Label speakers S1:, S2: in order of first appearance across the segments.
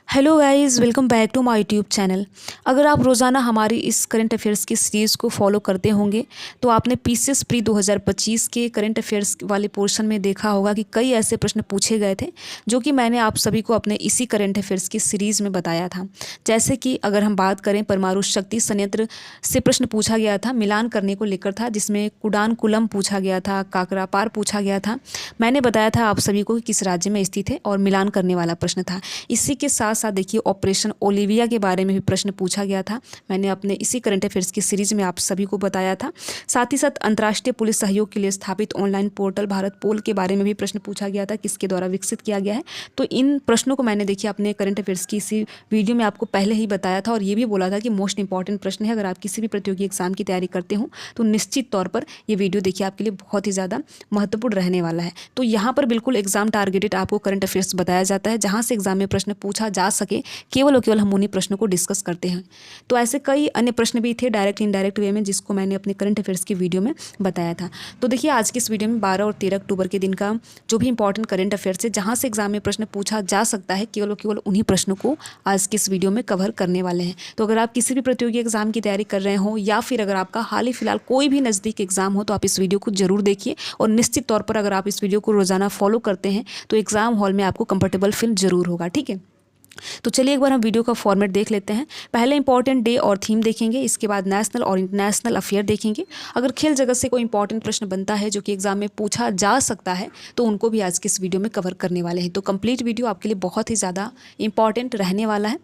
S1: Hello guys, welcome back to my YouTube channel. अगर आप रोज़ाना हमारी इस करंट अफेयर्स की सीरीज़ को फॉलो करते होंगे तो आपने पीसीएस प्री 2025 के करंट अफेयर्स वाले पोर्शन में देखा होगा कि कई ऐसे प्रश्न पूछे गए थे जो कि मैंने आप सभी को अपने इसी करंट अफेयर्स की सीरीज़ में बताया था। जैसे कि अगर हम बात करें, परमाणु शक्ति संयंत्र से प्रश्न पूछा गया था, मिलान करने को लेकर था, जिसमें कुडानकुलम पूछा गया था, काकरापार पूछा गया था। मैंने बताया था आप सभी को कि किस राज्य में स्थित है और मिलान करने वाला प्रश्न था। इसी के साथ साथ देखिए, ऑपरेशन ओलिविया के बारे में भी प्रश्न पूछा गया था। मैंने अपने इसी करंट अफेयर्स की सीरीज में आप सभी को बताया था। साथ ही साथ अंतर्राष्ट्रीय पुलिस सहयोग के लिए स्थापित ऑनलाइन पोर्टल भारत पोल के बारे में भी प्रश्न पूछा गया था, किसके द्वारा विकसित किया गया है। तो इन प्रश्नों को मैंने देखिए अपने करंट अफेयर्स की इसी वीडियो में आपको पहले ही बताया था और ये भी बोला था कि मोस्ट इंपॉर्टेंट प्रश्न है। अगर आप किसी भी प्रतियोगी एग्जाम की तैयारी करते हो तो निश्चित तौर पर ये वीडियो देखिए आपके लिए बहुत ही ज़्यादा महत्वपूर्ण रहने वाला है। तो यहाँ पर बिल्कुल एग्जाम टारगेटेड आपको करंट अफेयर्स बताया जाता है, जहाँ से एग्जाम में प्रश्न पूछा जा सके, केवल और केवल हम उन्हीं प्रश्नों को डिस्कस करते हैं। तो ऐसे कई अन्य प्रश्न भी थे डायरेक्ट इनडायरेक्ट वे में, जिसको मैंने अपने करंट अफेयर्स की वीडियो में बताया था। तो देखिए आज की इस वीडियो में 12 और 13 अक्टूबर के दिन का जो भी इंपॉर्टेंट करंट अफेयर्स है, जहाँ से एग्जाम में प्रश्न पूछा जा सकता है, केवल और केवल उन्हीं प्रश्नों को आज की इस वीडियो में कवर करने वाले हैं। तो अगर आप किसी भी प्रतियोगी एग्जाम की तैयारी कर रहे हो या फिर अगर आपका हाल ही फिलहाल कोई भी नज़दीक एग्जाम हो, तो आप इस वीडियो को जरूर देखिए। और निश्चित तौर पर अगर आप इस वीडियो को रोजाना फॉलो करते हैं तो एग्जाम हॉल में आपको कंफर्टेबल फील जरूर होगा। ठीक है, तो चलिए एक बार हम वीडियो का फॉर्मेट देख लेते हैं। पहले इंपॉर्टेंट डे और थीम देखेंगे, इसके बाद नेशनल और इंटरनेशनल अफेयर देखेंगे। अगर खेल जगत से कोई इंपॉर्टेंट प्रश्न बनता है जो कि एग्जाम में पूछा जा सकता है तो उनको भी आज के इस वीडियो में कवर करने वाले हैं। तो कंप्लीट वीडियो आपके लिए बहुत ही ज़्यादा इंपॉर्टेंट रहने वाला है।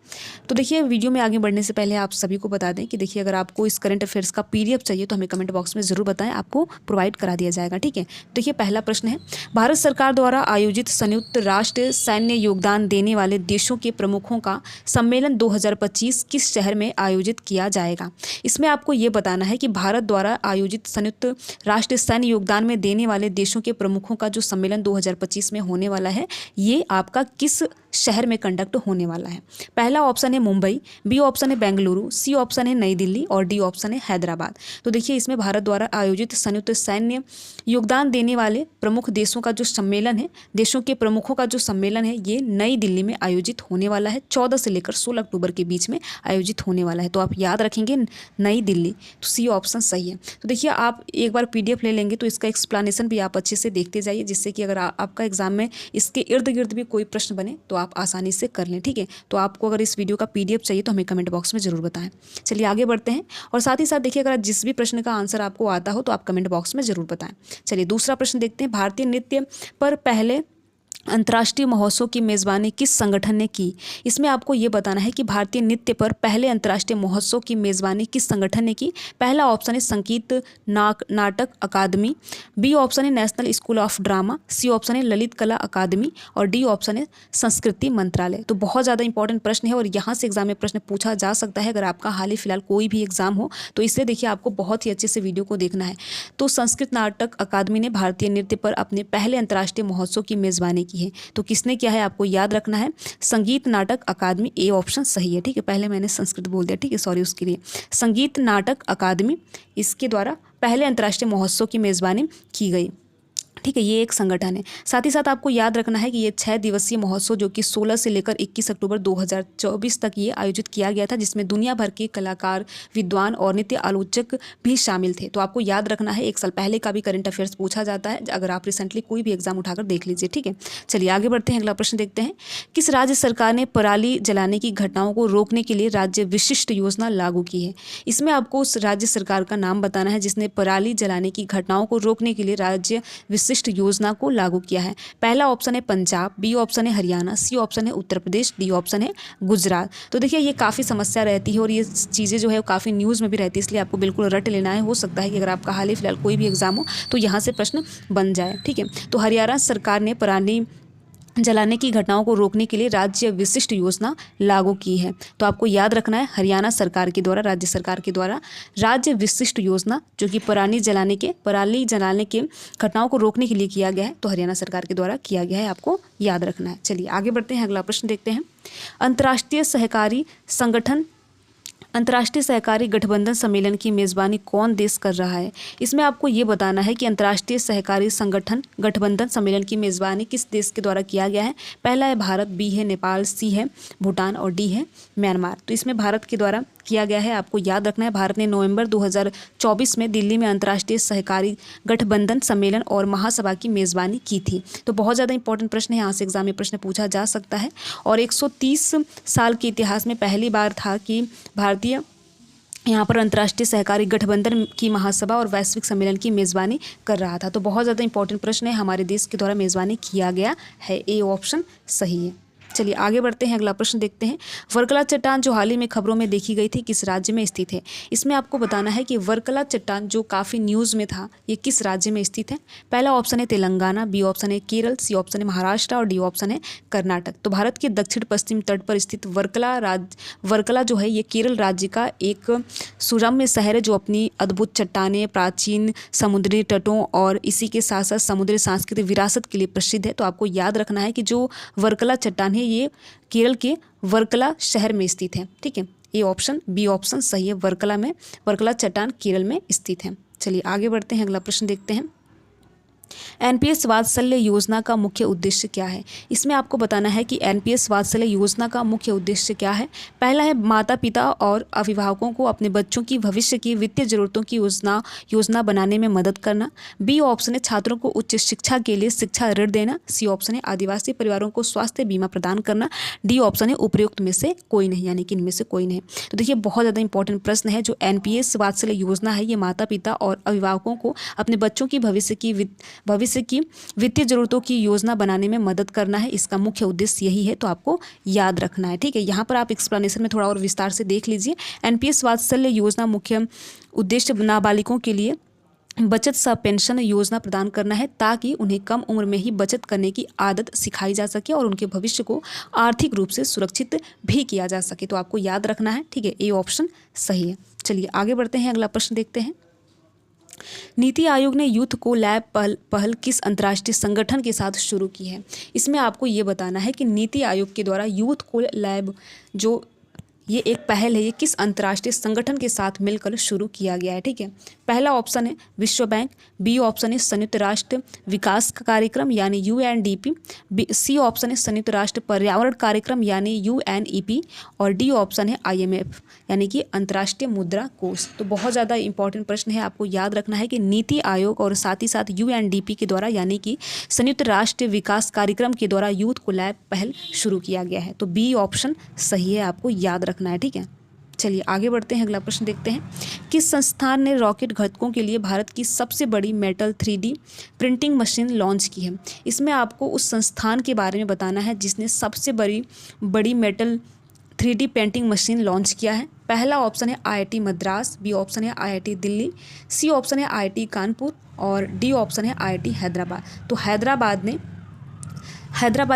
S1: तो देखिए, वीडियो में आगे बढ़ने से पहले आप सभी को बता दें कि देखिए, अगर आपको इस करंट अफेयर्स का PDF चाहिए तो हमें कमेंट बॉक्स में ज़रूर बताएं, आपको प्रोवाइड करा दिया जाएगा। ठीक है, देखिए पहला प्रश्न है, भारत सरकार द्वारा आयोजित संयुक्त राष्ट्र सैन्य योगदान देने वाले देशों के प्रमुखों का सम्मेलन 2025 किस शहर में आयोजित किया जाएगा। इसमें आपको ये बताना है कि भारत द्वारा आयोजित संयुक्त राष्ट्र सैन्य योगदान में देने वाले देशों के प्रमुखों का जो सम्मेलन 2025 में होने वाला है, ये आपका किस शहर में कंडक्ट होने वाला है। पहला ऑप्शन है मुंबई, बी ऑप्शन है बेंगलुरु, सी ऑप्शन है नई दिल्ली और डी ऑप्शन है हैदराबाद। तो देखिए, इसमें भारत द्वारा आयोजित संयुक्त सैन्य योगदान देने वाले प्रमुख देशों का जो सम्मेलन है, देशों के प्रमुखों का जो सम्मेलन है, ये नई दिल्ली में आयोजित होने वाला है। 14 से लेकर 16 अक्टूबर के बीच में आयोजित होने वाला है। तो आप याद रखेंगे नई दिल्ली, तो सी ऑप्शन सही है। तो देखिए, आप एक बार PDF ले लेंगे तो इसका एक्सप्लेनेशन भी आप अच्छे से देखते जाइए, जिससे कि अगर आपका एग्जाम में इसके इर्द गिर्द भी कोई प्रश्न बने तो आप आसानी से कर लें। ठीक है, तो आपको अगर इस वीडियो का PDF चाहिए तो हमें कमेंट बॉक्स में ज़रूर बताएं। चलिए आगे बढ़ते हैं। और साथ ही साथ देखिए, अगर जिस भी प्रश्न का आंसर आपको आता हो तो आप कमेंट बॉक्स में ज़रूर बताएं। चलिए दूसरा प्रश्न देखते हैं, भारतीय नृत्य पर पहले अंतर्राष्ट्रीय महोत्सव की मेज़बानी किस संगठन ने की। इसमें आपको ये बताना है कि भारतीय नृत्य पर पहले अंतर्राष्ट्रीय महोत्सव की मेज़बानी किस संगठन ने की। पहला ऑप्शन है संगीत नाटक अकादमी, बी ऑप्शन है national school of drama, C option है ललित कला अकादमी और डी ऑप्शन है संस्कृति मंत्रालय। तो बहुत ज़्यादा इंपॉर्टेंट प्रश्न है और यहाँ से एग्जाम में प्रश्न पूछा जा सकता है अगर आपका हाल ही फिलहाल कोई भी एग्जाम हो। तो इसलिए देखिए, आपको बहुत ही अच्छे से वीडियो को देखना है। तो संस्कृत नाटक अकादमी ने भारतीय नृत्य पर अपने पहले अंतर्राष्ट्रीय महोत्सव की मेज़बानी की है। तो किसने किया है, आपको याद रखना है संगीत नाटक अकादमी, ए ऑप्शन सही है। ठीक है, पहले मैंने संस्कृत बोल दिया, ठीक है, सॉरी उसके लिए। संगीत नाटक अकादमी, इसके द्वारा पहले अंतर्राष्ट्रीय महोत्सव की मेज़बानी की गई। ठीक है, ये एक संगठन है। साथ ही साथ आपको याद रखना है कि ये 6 दिवसीय महोत्सव जो कि 16 से लेकर 21 अक्टूबर 2024 तक ये आयोजित किया गया था, जिसमें दुनिया भर के कलाकार, विद्वान और नृत्य आलोचक भी शामिल थे। तो आपको याद रखना है, एक साल पहले का भी करंट अफेयर्स पूछा जाता है, अगर आप रिसेंटली कोई भी एग्जाम उठाकर देख लीजिए। ठीक है, चलिए आगे बढ़ते हैं। अगला प्रश्न देखते हैं, किस राज्य सरकार ने पराली जलाने की घटनाओं को रोकने के लिए राज्य विशिष्ट योजना लागू की है। इसमें आपको उस राज्य सरकार का नाम बताना है जिसने पराली जलाने की घटनाओं को रोकने के लिए राज्य विशिष्ट योजना को लागू किया है। पहला ऑप्शन है पंजाब, बी ऑप्शन है हरियाणा, सी ऑप्शन है उत्तर प्रदेश, डी ऑप्शन है गुजरात। तो देखिए, ये काफ़ी समस्या रहती है और ये चीज़ें जो है वो काफ़ी न्यूज़ में भी रहती है, इसलिए आपको बिल्कुल रट लेना है। हो सकता है कि अगर आपका हाल ही फिलहाल कोई भी एग्जाम हो तो यहाँ से प्रश्न बन जाए। ठीक है, तो हरियाणा सरकार ने पराली जलाने की घटनाओं को रोकने के लिए राज्य विशिष्ट योजना लागू की है। तो आपको याद रखना है, हरियाणा सरकार के द्वारा, राज्य सरकार के द्वारा राज्य विशिष्ट योजना जो कि पराली जलाने के घटनाओं को रोकने के लिए किया गया है, तो हरियाणा सरकार के द्वारा किया गया है, आपको याद रखना है। चलिए आगे बढ़ते हैं, अगला प्रश्न देखते हैं, अंतर्राष्ट्रीय सहकारी संगठन अंतर्राष्ट्रीय सहकारी गठबंधन सम्मेलन की मेज़बानी कौन देश कर रहा है? इसमें आपको ये बताना है कि अंतर्राष्ट्रीय सहकारी संगठन गठबंधन सम्मेलन की मेज़बानी किस देश के द्वारा किया गया है। पहला है भारत, बी है नेपाल, सी है भूटान और डी है म्यांमार। तो इसमें भारत के द्वारा किया गया है, आपको याद रखना है। भारत ने नवंबर 2024 में दिल्ली में अंतर्राष्ट्रीय सहकारी गठबंधन सम्मेलन और महासभा की मेज़बानी की थी। तो बहुत ज़्यादा इंपॉर्टेंट प्रश्न है, यहाँ से एग्जाम में प्रश्न पूछा जा सकता है। और 130 साल के इतिहास में पहली बार था कि भारतीय यहाँ पर अंतर्राष्ट्रीय सहकारी गठबंधन की महासभा और वैश्विक सम्मेलन की मेज़बानी कर रहा था। तो बहुत ज़्यादा इंपॉर्टेंट प्रश्न है, हमारे देश के द्वारा मेज़बानी किया गया है। ए ऑप्शन सही है। चलिए आगे बढ़ते हैं, अगला प्रश्न देखते हैं। वर्कला चट्टान जो हाल ही में खबरों में देखी गई थी किस राज्य में स्थित है? इसमें आपको बताना है कि वर्कला चट्टान जो काफ़ी न्यूज़ में था ये किस राज्य में स्थित है। पहला ऑप्शन है तेलंगाना, बी ऑप्शन है केरल, सी ऑप्शन है महाराष्ट्र और डी ऑप्शन है कर्नाटक। तो भारत के दक्षिण पश्चिम तट पर स्थित वर्कला जो है ये केरल राज्य का एक सुरम्य शहर है जो अपनी अद्भुत चट्टानें, प्राचीन समुद्री तटों और इसी के साथ साथ समुद्री सांस्कृतिक विरासत के लिए प्रसिद्ध है। तो आपको याद रखना है कि जो वर्कला चट्टान ये केरल के वर्कला शहर में स्थित है। ठीक है, ए ऑप्शन, बी ऑप्शन सही है। वर्कला चट्टान केरल में स्थित है। चलिए आगे बढ़ते हैं, अगला प्रश्न देखते हैं। एनपीएस वात्सल्य योजना का मुख्य उद्देश्य क्या है? इसमें आपको बताना है कि एनपीएस वात्सल्य योजना का मुख्य उद्देश्य क्या है। पहला है माता पिता और अभिभावकों को अपने बच्चों की भविष्य की वित्तीय जरूरतों की योजना बनाने में मदद करना। बी ऑप्शन है छात्रों को उच्च शिक्षा के लिए शिक्षा ऋण देना। सी ऑप्शन है आदिवासी परिवारों को स्वास्थ्य बीमा प्रदान करना। डी ऑप्शन है उपयुक्त में से कोई नहीं, यानी कि इनमें से कोई नहीं। तो देखिए बहुत ज़्यादा इंपॉर्टेंट प्रश्न है। जो एनपीएस वात्सल्य योजना है ये माता पिता और अभिभावकों को अपने बच्चों की भविष्य की वित्तीय जरूरतों की योजना बनाने में मदद करना है। इसका मुख्य उद्देश्य यही है, तो आपको याद रखना है। ठीक है, यहाँ पर आप एक्सप्लेनेशन में थोड़ा और विस्तार से देख लीजिए। एनपीएस वात्सल्य योजना मुख्य उद्देश्य नाबालिगों के लिए बचत सह पेंशन योजना प्रदान करना है ताकि उन्हें कम उम्र में ही बचत करने की आदत सिखाई जा सके और उनके भविष्य को आर्थिक रूप से सुरक्षित भी किया जा सके। तो आपको याद रखना है। ठीक है, ए ऑप्शन सही है। चलिए आगे बढ़ते हैं, अगला प्रश्न देखते हैं। नीति आयोग ने यूथ को लैब पहल किस अंतर्राष्ट्रीय संगठन के साथ शुरू की है? इसमें आपको ये बताना है कि नीति आयोग के द्वारा यूथ को लैब जो ये एक पहल है ये किस अंतर्राष्ट्रीय संगठन के साथ मिलकर शुरू किया गया है। ठीक है, पहला ऑप्शन है विश्व बैंक, बी ऑप्शन है संयुक्त राष्ट्र विकास कार्यक्रम यानी यूएनडीपी, सी ऑप्शन है संयुक्त राष्ट्र पर्यावरण कार्यक्रम यानी यूएनईपी और डी ऑप्शन है आईएमएफ यानी कि अंतर्राष्ट्रीय मुद्रा कोष। तो बहुत ज़्यादा इंपॉर्टेंट प्रश्न है, आपको याद रखना है कि नीति आयोग और साथ ही साथ यूएनडीपी के द्वारा यानी कि संयुक्त राष्ट्र विकास कार्यक्रम के द्वारा यूथ को लैब पहल शुरू किया गया है। तो बी ऑप्शन सही है, आपको याद रखना है। ठीक है, चलिए आगे बढ़ते हैं, अगला प्रश्न देखते हैं। किस संस्थान ने रॉकेट घटकों के लिए भारत की सबसे बड़ी metal 3D printing machine launch की है? इसमें आपको उस संस्थान के बारे में बताना है जिसने सबसे बड़ी metal 3D painting machine launch किया है। पहला ऑप्शन है आईआईटी मद्रास, बी ऑप्शन है आईआईटी दिल्ली, सी ऑप्शन है आईआईटी कानपुर और डी ऑप्शन है आईआईटी हैदराबाद। तो हैदराबाद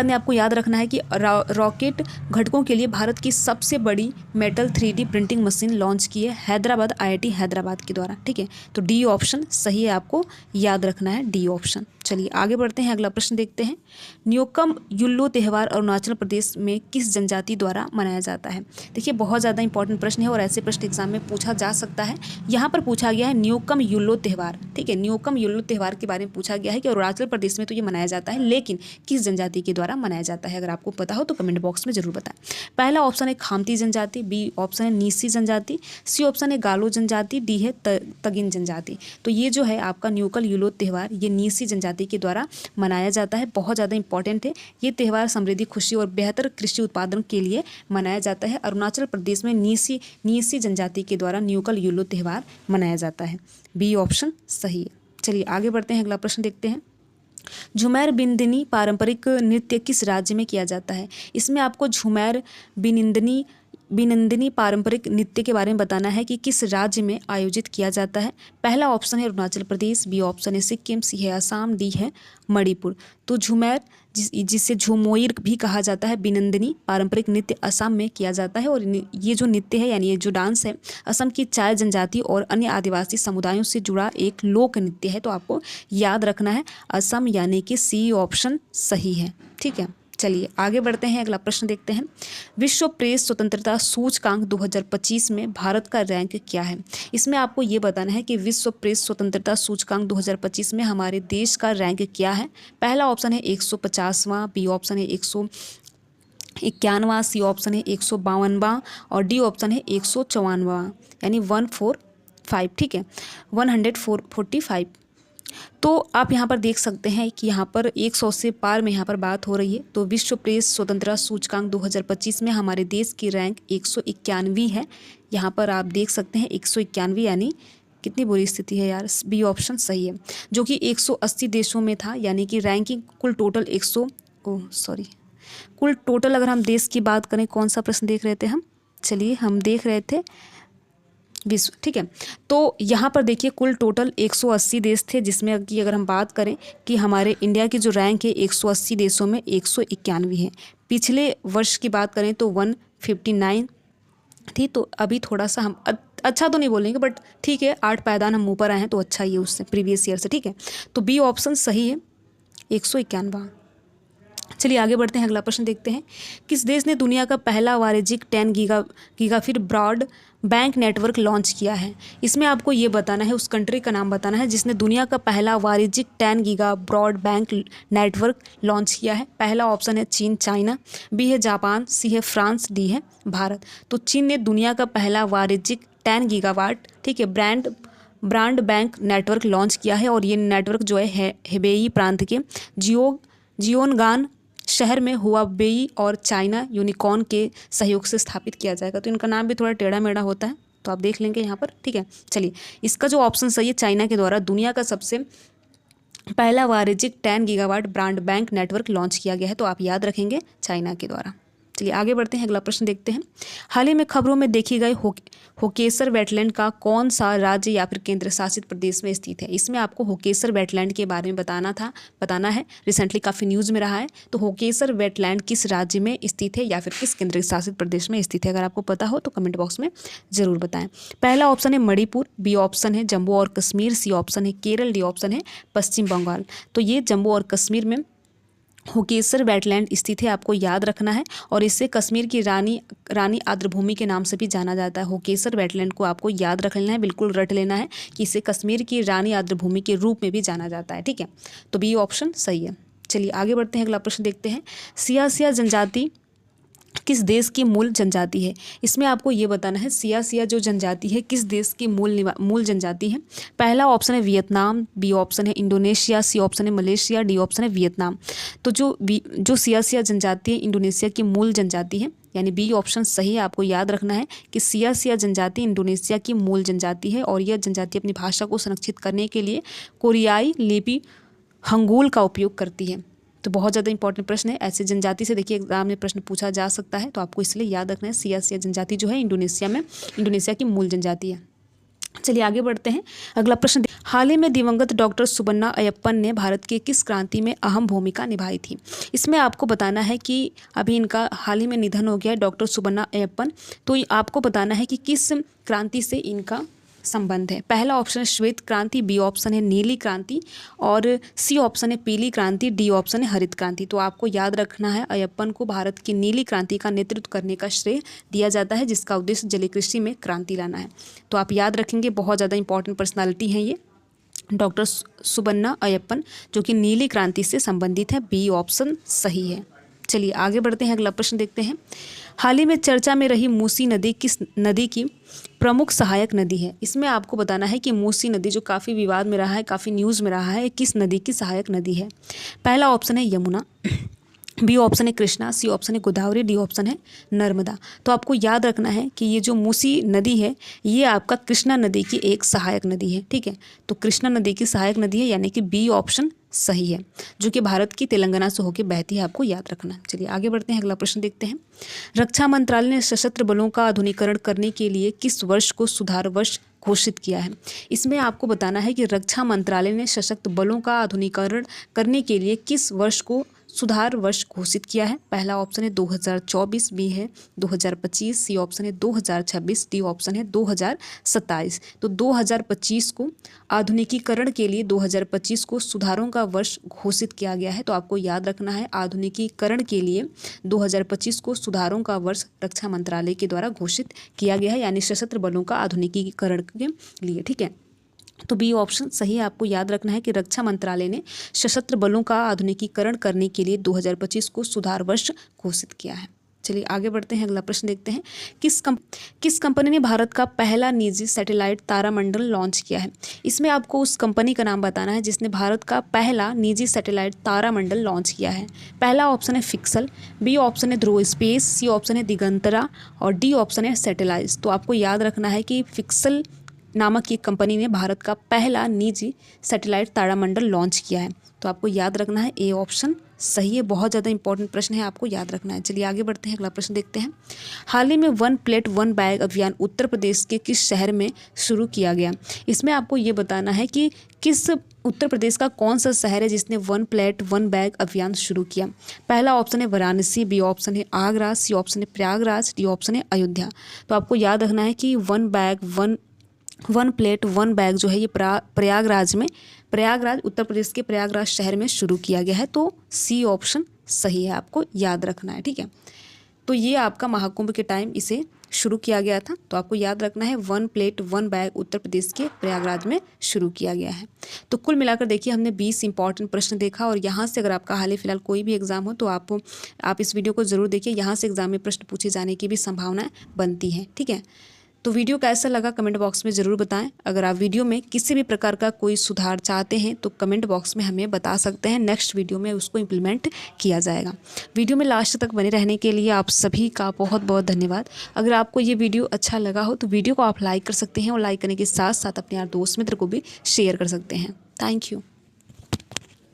S1: ने आपको याद रखना है कि रॉकेट घटकों के लिए भारत की सबसे बड़ी metal 3D printing machine launch की है हैदराबाद, आईआईटी हैदराबाद के द्वारा। ठीक है, तो डी ऑप्शन सही है, आपको याद रखना है डी ऑप्शन। चलिए आगे बढ़ते हैं, अगला प्रश्न देखते हैं। न्योकम युल्लो त्यौहार अरुणाचल प्रदेश में किस जनजाति द्वारा मनाया जाता है? देखिए बहुत ज़्यादा इंपॉर्टेंट प्रश्न है और ऐसे प्रश्न एग्जाम में पूछा जा सकता है। यहाँ पर पूछा गया है न्योकम युल्लो त्यौहार। ठीक है, न्योकम युल्लो त्यौहार के बारे में पूछा गया है कि अरुणाचल प्रदेश में तो ये मनाया जाता है, लेकिन किस जनजाति के द्वारा मनाया जाता है? अगर आपको पता हो तो कमेंट बॉक्स में जरूर बताएं। पहला ऑप्शन है खामती जनजाति, बी ऑप्शन है नीसी जनजाति, सी ऑप्शन है गालो जनजाति, डी है तगिन जनजाति। तो ये जो है आपका न्योकम युल्लो त्यौहार ये नीसी जनजाति के द्वारा मनाया जाता है। बहुत ज़्यादा इंपॉर्टेंट है, ये त्यौहार समृद्धि, खुशी और बेहतर कृषि उत्पादन के लिए मनाया जाता है। अरुणाचल प्रदेश में नीसी जनजाति के द्वारा न्योकम युल्लो त्यौहार मनाया जाता है। बी ऑप्शन सही है। चलिए आगे बढ़ते हैं, अगला प्रश्न देखते हैं। झूमर बिंदिनी पारंपरिक नृत्य किस राज्य में किया जाता है? इसमें आपको झूमर बिनंदिनी पारंपरिक नृत्य के बारे में बताना है कि किस राज्य में आयोजित किया जाता है। पहला ऑप्शन है अरुणाचल प्रदेश, बी ऑप्शन है सिक्किम, सी है असम, डी है मणिपुर। तो झूमर जिसे झूमोइर भी कहा जाता है, बिनंदिनी पारंपरिक नृत्य असम में किया जाता है और ये जो नृत्य है यानी ये जो डांस है असम की चाय जनजाति और अन्य आदिवासी समुदायों से जुड़ा एक लोक नृत्य है। तो आपको याद रखना है असम यानी कि सी ऑप्शन सही है। ठीक है, चलिए आगे बढ़ते हैं, अगला प्रश्न देखते हैं। विश्व प्रेस स्वतंत्रता सूचकांक 2025 में भारत का रैंक क्या है? इसमें आपको ये बताना है कि विश्व प्रेस स्वतंत्रता सूचकांक 2025 में हमारे देश का रैंक क्या है। पहला ऑप्शन है 150वां, बी ऑप्शन है 151वां, सी ऑप्शन है 152वां और डी ऑप्शन है 154वां, यानी 145, ठीक है, 145। तो आप यहाँ पर देख सकते हैं कि यहाँ पर 100 से पार में यहाँ पर बात हो रही है। तो विश्व प्रेस स्वतंत्रता सूचकांक 2025 में हमारे देश की रैंक 191 है। यहाँ पर आप देख सकते हैं 191, यानी कितनी बुरी स्थिति है यार। बी ऑप्शन सही है, जो कि 180 देशों में था, यानी कि रैंकिंग कुल टोटल कुल टोटल अगर हम देश की बात करें, कौन सा प्रश्न देख रहे थे हम? चलिए हम देख रहे थे विश्व, ठीक है। तो यहाँ पर देखिए कुल टोटल 180 देश थे, जिसमें कि अगर हम बात करें कि हमारे इंडिया की जो रैंक है 180 देशों में 191 है। पिछले वर्ष की बात करें तो 159 थी। तो अभी थोड़ा सा हम अच्छा तो नहीं बोलेंगे, बट ठीक है, 8 पायदान हम ऊपर आए हैं तो अच्छा ही है उससे, प्रीवियस ईयर से, ठीक है। तो बी ऑप्शन सही है, 191। चलिए आगे बढ़ते हैं, अगला प्रश्न देखते हैं। किस देश ने दुनिया का पहला वाणिज्यिक 10 गीगाफिट ब्रॉड बैंक नेटवर्क लॉन्च किया है? इसमें आपको ये बताना है, उस कंट्री का नाम बताना है जिसने दुनिया का पहला वाणिज्यिक 10 giga broad bank network launch किया है। पहला ऑप्शन है चीन, चाइना, बी है जापान, सी है फ्रांस, डी है भारत। तो चीन ने दुनिया का पहला वाणिज्यिक 10 गीगावाट, ठीक है, ब्रांड बैंक नेटवर्क लॉन्च किया है। और ये नेटवर्क जो है हेबेई प्रांत के जियोनगान शहर में हुआवेई और चाइना यूनिकॉर्न के सहयोग से स्थापित किया जाएगा। तो इनका नाम भी थोड़ा टेढ़ा मेढ़ा होता है, तो आप देख लेंगे यहाँ पर, ठीक है। चलिए इसका जो ऑप्शन सही है, चाइना के द्वारा दुनिया का सबसे पहला वाणिज्यिक 10 gigawatt broad bank network launch किया गया है। तो आप याद रखेंगे चाइना के द्वारा। चलिए आगे बढ़ते हैं, अगला प्रश्न देखते हैं। हाल ही में खबरों में देखी गई होकेसर वेटलैंड का कौन सा राज्य या फिर केंद्र शासित प्रदेश में स्थित है? इसमें आपको होकेसर वेटलैंड के बारे में बताना है। रिसेंटली काफ़ी न्यूज़ में रहा है। तो होकेसर वेटलैंड किस राज्य में स्थित है या फिर किस केंद्र शासित प्रदेश में स्थित है? अगर आपको पता हो तो कमेंट बॉक्स में ज़रूर बताएं। पहला ऑप्शन है मणिपुर, बी ऑप्शन है जम्मू और कश्मीर, सी ऑप्शन है केरल, डी ऑप्शन है पश्चिम बंगाल। तो ये जम्मू और कश्मीर में होकेसर वेटलैंड स्थित है, आपको याद रखना है। और इससे कश्मीर की रानी आर्द्रभूमि के नाम से भी जाना जाता है। होकेसर वेटलैंड को आपको याद रख लेना है, बिल्कुल रट लेना है कि इसे कश्मीर की रानी आर्द्रभूमि के रूप में भी जाना जाता है, ठीक है। तो बी ऑप्शन सही है। चलिए आगे बढ़ते हैं, अगला प्रश्न देखते हैं। सियासिया जनजाति किस देश की मूल जनजाति है? इसमें आपको ये बताना है सियासिया जो जनजाति है किस देश की मूल जनजाति है। पहला ऑप्शन है वियतनाम, बी ऑप्शन है इंडोनेशिया, सी ऑप्शन है मलेशिया, डी ऑप्शन है वियतनाम। तो जो सियासिया जनजाति है इंडोनेशिया की मूल जनजाति है, यानी बी ऑप्शन सही है। आपको याद रखना है कि सियासिया जनजाति इंडोनेशिया की मूल जनजाति है और यह जनजाति अपनी भाषा को संरक्षित करने के लिए कोरियाई लिपि हंगुल का उपयोग करती है। तो बहुत ज़्यादा इंपॉर्टेंट प्रश्न है। ऐसे जनजाति से देखिए एग्जाम में प्रश्न पूछा जा सकता है, तो आपको इसलिए याद रखना है सियासिया जनजाति जो है इंडोनेशिया की मूल जनजाति है। चलिए आगे बढ़ते हैं, अगला प्रश्न। हाल ही में दिवंगत डॉक्टर सुबन्ना अयप्पन ने भारत के किस क्रांति में अहम भूमिका निभाई थी? इसमें आपको बताना है कि अभी इनका हाल ही में निधन हो गया है, डॉक्टर सुबन्ना अयप्पन। तो आपको बताना है कि किस क्रांति से इनका संबंध है। पहला ऑप्शन है श्वेत क्रांति, बी ऑप्शन है नीली क्रांति और सी ऑप्शन है पीली क्रांति, डी ऑप्शन है हरित क्रांति। तो आपको याद रखना है अयप्पन को भारत की नीली क्रांति का नेतृत्व करने का श्रेय दिया जाता है, जिसका उद्देश्य जलीय कृषि में क्रांति लाना है। तो आप याद रखेंगे, बहुत ज़्यादा इंपॉर्टेंट पर्सनालिटी हैं ये डॉक्टर सुबन्ना अयप्पन, जो कि नीली क्रांति से संबंधित है। बी ऑप्शन सही है। चलिए आगे बढ़ते हैं, अगला प्रश्न देखते हैं। हाल ही में चर्चा में रही मूसी नदी किस नदी की प्रमुख सहायक नदी है? इसमें आपको बताना है कि मूसी नदी जो काफ़ी विवाद में रहा है, काफ़ी न्यूज़ में रहा है, किस नदी की सहायक नदी है? पहला ऑप्शन है यमुना, बी ऑप्शन है कृष्णा, सी ऑप्शन है गोदावरी, डी ऑप्शन है नर्मदा। तो आपको याद रखना है कि ये जो मूसी नदी है ये आपका कृष्णा नदी की एक सहायक नदी है, ठीक है। तो कृष्णा नदी की सहायक नदी है, यानी कि बी ऑप्शन सही है, जो कि भारत की तेलंगाना से होकर बहती है, आपको याद रखना। चलिए आगे बढ़ते हैं, अगला प्रश्न देखते हैं। रक्षा मंत्रालय ने सशस्त्र बलों का आधुनिकीकरण करने के लिए किस वर्ष को सुधार वर्ष घोषित किया है? इसमें आपको बताना है कि रक्षा मंत्रालय ने सशस्त्र बलों का आधुनिकीकरण करने के लिए किस वर्ष को सुधार वर्ष घोषित किया है? पहला ऑप्शन है 2024, बी है 2025, सी ऑप्शन है 2026, डी ऑप्शन है 2027। तो 2025 को आधुनिकीकरण के लिए 2025 को सुधारों का वर्ष घोषित किया गया है। तो आपको याद रखना है, आधुनिकीकरण के लिए 2025 को सुधारों का वर्ष रक्षा मंत्रालय के द्वारा घोषित किया गया है, यानी सशस्त्र बलों का आधुनिकीकरण के लिए। ठीक है, तो बी ऑप्शन सही है। आपको याद रखना है कि रक्षा मंत्रालय ने सशस्त्र बलों का आधुनिकीकरण करने के लिए 2025 को सुधार वर्ष घोषित किया है। चलिए आगे बढ़ते हैं, अगला प्रश्न देखते हैं। किस कंपनी ने भारत का पहला निजी सैटेलाइट तारामंडल लॉन्च किया है? इसमें आपको उस कंपनी का नाम बताना है जिसने भारत का पहला निजी सैटेलाइट तारामंडल लॉन्च किया है। पहला ऑप्शन है फिक्सल, बी ऑप्शन है ध्रुव स्पेस, सी ऑप्शन है दिगंतरा और डी ऑप्शन है सैटेलाइट। तो आपको याद रखना है कि फिक्सल नामक एक कंपनी ने भारत का पहला निजी सैटेलाइट तारामंडल लॉन्च किया है। तो आपको याद रखना है ए ऑप्शन सही है। बहुत ज़्यादा इंपॉर्टेंट प्रश्न है, आपको याद रखना है। चलिए आगे बढ़ते हैं, अगला प्रश्न देखते हैं। हाल ही में 1 प्लेट 1 बैग अभियान उत्तर प्रदेश के किस शहर में शुरू किया गया? इसमें आपको ये बताना है कि किस उत्तर प्रदेश का कौन सा शहर है जिसने 1 प्लेट 1 बैग अभियान शुरू किया। पहला ऑप्शन है वाराणसी, बी ऑप्शन है आगरा, सी ऑप्शन है प्रयागराज, डी ऑप्शन है अयोध्या। तो आपको याद रखना है कि 1 प्लेट 1 बैग जो है ये प्रयागराज उत्तर प्रदेश के प्रयागराज शहर में शुरू किया गया है। तो सी ऑप्शन सही है, आपको याद रखना है। ठीक है, तो ये आपका महाकुंभ के टाइम इसे शुरू किया गया था। तो आपको याद रखना है 1 प्लेट 1 बैग उत्तर प्रदेश के प्रयागराज में शुरू किया गया है। तो कुल मिलाकर देखिए हमने 20 इंपॉर्टेंट प्रश्न देखा, और यहाँ से अगर आपका हाल फिलहाल कोई भी एग्जाम हो तो आप इस वीडियो को ज़रूर देखिए। यहाँ से एग्जाम में प्रश्न पूछे जाने की भी संभावनाएं बनती हैं। ठीक है, तो वीडियो कैसा लगा कमेंट बॉक्स में ज़रूर बताएं। अगर आप वीडियो में किसी भी प्रकार का कोई सुधार चाहते हैं तो कमेंट बॉक्स में हमें बता सकते हैं, नेक्स्ट वीडियो में उसको इम्प्लीमेंट किया जाएगा। वीडियो में लास्ट तक बने रहने के लिए आप सभी का बहुत बहुत धन्यवाद। अगर आपको ये वीडियो अच्छा लगा हो तो वीडियो को आप लाइक कर सकते हैं, और लाइक करने के साथ साथ अपने यार दोस्त मित्र को भी शेयर कर सकते हैं। Thank you.